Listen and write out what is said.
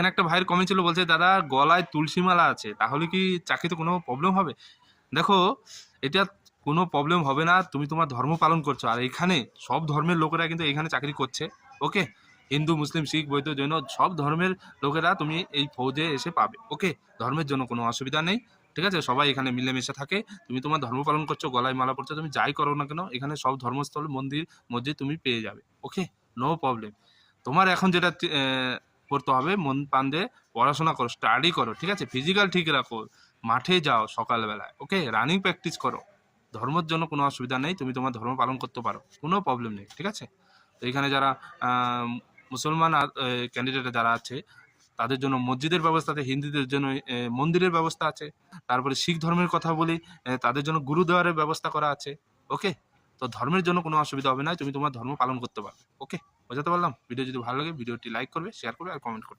এখানে একটা ভাইয়ের কমেন্ট ছিল, বলছে দাদা গলায় তুলসী মালা আছে, তাহলে কি চাকরিতে কোনো প্রবলেম হবে? দেখো, এটা কোনো প্রবলেম হবে না, তুমি তোমার ধর্ম পালন করছো। আর এখানে সব ধর্মের লোকেরা কিন্তু এখানে চাকরি করছে। ওকে, হিন্দু, মুসলিম, শিখ, বৌদ্ধ, জৈন সব ধর্মের লোকেরা তুমি এই ফৌজে এসে পাবে। ওকে, ধর্মের জন্য কোনো অসুবিধা নেই। ঠিক আছে, সবাই এখানে মিলেমিশে থাকে। তুমি তোমার ধর্ম পালন করছো, গলায় মালা পড়ছো, তুমি যাই করো না কেন, এখানে সব ধর্মস্থল, মন্দির, মসজিদ তুমি পেয়ে যাবে। ওকে, নো প্রবলেম। তোমার এখন যেটা করতে হবে, মন প্রাণ দিয়ে পড়াশোনা করো, স্টাডি করো, ঠিক আছে, ফিজিক্যাল ঠিক রাখো, মাঠে যাও সকালবেলায়। ওকে, রানিং প্র্যাকটিস করো। ধর্মের জন্য কোনো অসুবিধা নেই, তুমি তোমার ধর্ম পালন করতে পারো, কোনো প্রবলেম নেই। ঠিক আছে, তো এখানে যারা মুসলমান ক্যান্ডিডেট যারা আছে, তাদের জন্য মসজিদের ব্যবস্থা আছে, হিন্দুদের জন্য মন্দিরের ব্যবস্থা আছে। তারপরে শিখ ধর্মের কথা বলি, তাদের জন্য গুরুদুয়ারের ব্যবস্থা করা আছে। ওকে, তো ধর্মের জন্য কোনো অসুবিধা হবে না, তুমি তোমার ধর্ম পালন করতে পারবে। ওকে, বোঝাতে পারলাম? ভিডিও যদি ভালো লাগে ভিডিওটি লাইক করবে, শেয়ার করবে আর কমেন্ট করবে।